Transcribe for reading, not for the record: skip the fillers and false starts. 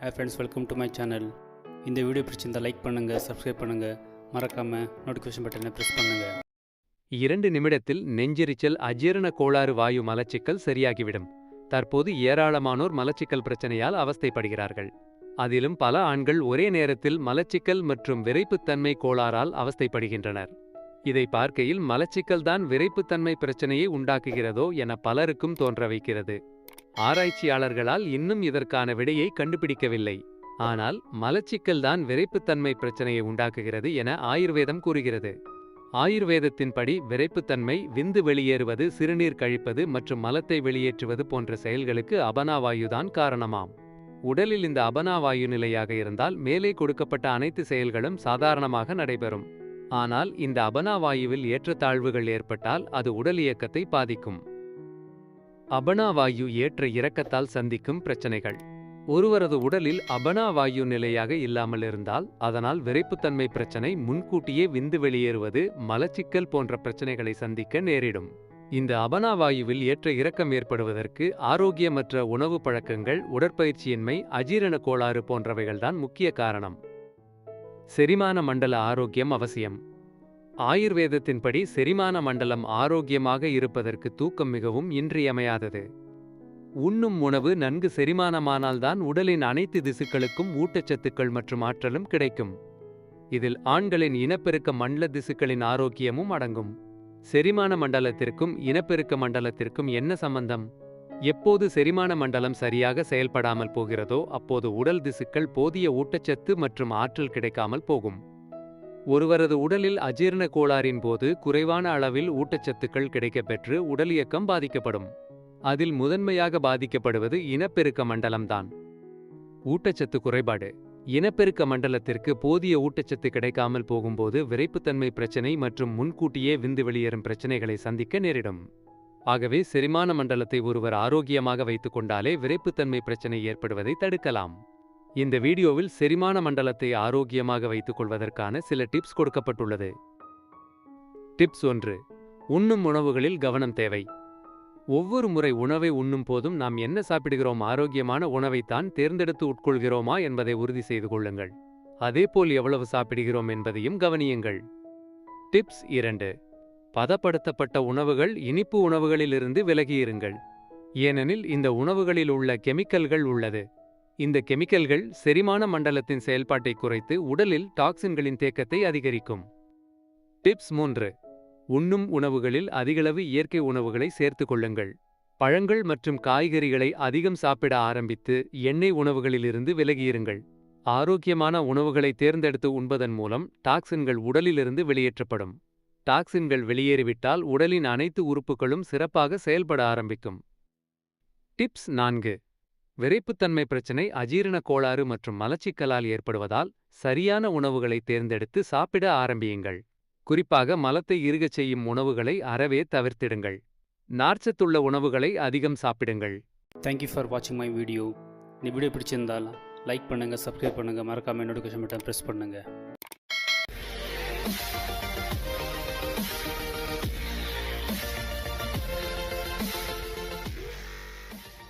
Hi friends, welcome to my channel. இந்த video பிடிச்சிருந்தா like பண்ணுங்கள், சப்ஸ்கிரைப் பண்ணுங்கள், மறக்காமல் நோட்டிஃபிகேஷன் பட்டனை ப்ரெஸ் பண்ணுங்கள். 2 நிமிடத்தில் நெஞ்செரிச்சல், அஜீரண கோளாறு, வாயு மலச்சிக்கல் சரியாகிவிடும். தற்போது ஏராளமானோர் மலச்சிக்கல் பிரச்சனையால் அவஸ்தைப்படுகிறார்கள். அதிலும் பல ஆண்கள் ஒரே நேரத்தில் மலச்சிக்கல் மற்றும் விரைப்புத்தன்மை கோளாறால் அவஸ்தைப்படுகின்றனர். இதை பார்க்கையில் மலச்சிக்கல் தான் விரைப்புத்தன்மை பிரச்சனையை உண்டாக்குகிறதோ என பலருக்கும் தோன்ற வைக்கிறது. ஆராய்ச்சியாளர்களால் இன்னும் இதற்கான விடையை கண்டுபிடிக்கவில்லை. ஆனால் மலச்சிக்கல் தான் விரைப்புத்தன்மை பிரச்சனையை உண்டாக்குகிறது என ஆயுர்வேதம் கூறுகிறது. ஆயுர்வேதத்தின்படி விரைப்புத்தன்மை, விந்து வெளியேறுவது, சிறுநீர் கழிப்பது மற்றும் மலத்தை வெளியேற்றுவது போன்ற செயல்களுக்கு அபனாவாயுதான் காரணமாம். உடலில் இந்த அபனாவாயு நிலையாக இருந்தால் மேலே கொடுக்கப்பட்ட அனைத்து செயல்களும் சாதாரணமாக நடைபெறும். ஆனால் இந்த அபனாவாயுவில் ஏற்றத்தாழ்வுகள் ஏற்பட்டால் அது உடல் இயக்கத்தை பாதிக்கும். அபனாவாயு ஏற்ற இறக்கத்தால் சந்திக்கும் பிரச்சனைகள். ஒருவரது உடலில் அபனாவாயு நிலையாக இல்லாமல் இருந்தால் அதனால் விரைப்புத்தன்மை பிரச்சனை, முன்கூட்டியே விந்து வெளியேறுவது, மலச்சிக்கல் போன்ற பிரச்சனைகளை சந்திக்க நேரிடும். இந்த அபனாவாயுவில் ஏற்ற இறக்கம் ஏற்படுவதற்கு ஆரோக்கியமற்ற உணவு பழக்கங்கள், உடற்பயிற்சியின்மை, அஜீரண கோளாறு போன்றவைகள்தான் முக்கிய காரணம். செரிமான மண்டல ஆரோக்கியம் அவசியம். ஆயுர்வேதத்தின்படி செரிமான மண்டலம் ஆரோக்கியமாக இருப்பதற்கு தூக்கம் மிகவும் இன்றியமையாதது. உண்ணும் உணவு நன்கு செரிமானமானால்தான் உடலின் அனைத்து திசுக்களுக்கும் ஊட்டச்சத்துக்கள் மற்றும் ஆற்றலும் கிடைக்கும். இதில் ஆண்களின் இனப்பெருக்க மண்டல திசுக்களின் ஆரோக்கியமும் அடங்கும். செரிமான மண்டலத்திற்கும் இனப்பெருக்க மண்டலத்திற்கும் என்ன சம்பந்தம்? எப்போது செரிமான மண்டலம் சரியாக செயல்படாமல் போகிறதோ அப்போது உடல் திசுக்கள் போதிய ஊட்டச்சத்து மற்றும் ஆற்றல் கிடைக்காமல் போகும். ஒருவரது உடலில் அஜீரண கோளாறின் போது குறைவான அளவில் ஊட்டச்சத்துக்கள் கிடைக்கப்பெற்று உடல் இயக்கம் பாதிக்கப்படும். அதில் முதன்மையாக பாதிக்கப்படுவது இனப்பெருக்க மண்டலம்தான். ஊட்டச்சத்து குறைபாடு. இனப்பெருக்க மண்டலத்திற்கு போதிய ஊட்டச்சத்து கிடைக்காமல் போகும்போது விரைப்புத்தன்மை பிரச்சனை மற்றும் முன்கூட்டியே விந்து வெளியேறும் பிரச்சனைகளை சந்திக்க நேரிடும். ஆகவே செரிமான மண்டலத்தை ஒருவர் ஆரோக்கியமாக வைத்துக் கொண்டாலே விரைப்புத்தன்மை பிரச்சனை ஏற்படுவதை தடுக்கலாம். இந்த வீடியோவில் செரிமான மண்டலத்தை ஆரோக்கியமாக வைத்துக் கொள்வதற்கான சில டிப்ஸ் கொடுக்கப்பட்டுள்ளது. டிப்ஸ் 1. உண்ணும் உணவுகளில் கவனம் தேவை. ஒவ்வொரு முறை உணவை உண்ணும் போதும் நாம் என்ன சாப்பிடுகிறோம், ஆரோக்கியமான உணவைத்தான் தேர்ந்தெடுத்து உட்கொள்கிறோமா என்பதை உறுதி செய்து கொள்ளுங்கள். அதேபோல் எவ்வளவு சாப்பிடுகிறோம் என்பதையும் கவனியுங்கள். டிப்ஸ் 2. பதப்படுத்தப்பட்ட உணவுகள், இனிப்பு உணவுகளிலிருந்து விலகியிருங்கள். ஏனெனில் இந்த உணவுகளில் உள்ள கெமிக்கல்கள் உள்ளது. இந்த கெமிக்கல்கள் செரிமான மண்டலத்தின் செயல்பாட்டை குறைத்து உடலில் டாக்சின்களின் தேக்கத்தை அதிகரிக்கும். டிப்ஸ் 3. உண்ணும் உணவுகளில் அதிகளவு இயற்கை உணவுகளை சேர்த்து கொள்ளுங்கள். பழங்கள் மற்றும் காய்கறிகளை அதிகம் சாப்பிட ஆரம்பித்து எண்ணெய் உணவுகளிலிருந்து விலகியிருங்கள். ஆரோக்கியமான உணவுகளை தேர்ந்தெடுத்து உண்பதன் மூலம் டாக்சின்கள் உடலிலிருந்து வெளியேற்றப்படும். டாக்சின்கள் வெளியேறிவிட்டால் உடலின் அனைத்து உறுப்புகளும் சிறப்பாக செயல்பட ஆரம்பிக்கும். டிப்ஸ் 4. விரைப்புத்தன்மை பிரச்சனை, அஜீரண கோளாறு மற்றும் மலச்சிக்கலால் ஏற்படுவதால் சரியான உணவுகளை தேர்ந்தெடுத்து சாப்பிட ஆரம்பியுங்கள். குறிப்பாக மலத்தை இறுகச் செய்யும் உணவுகளை அறவே தவிர்த்திடுங்கள். நார்ச்சத்துள்ள உணவுகளை அதிகம் சாப்பிடுங்கள். தேங்க்யூ ஃபார் வாட்சிங் மை வீடியோ. இந்த வீடியோ பிடிச்சிருந்தால் லைக் பண்ணுங்கள், சப்ஸ்கிரைப் பண்ணுங்கள், மறக்காமல் நோட்டிஃபிகேஷன் பட்டன் ப்ரெஸ் பண்ணுங்கள்.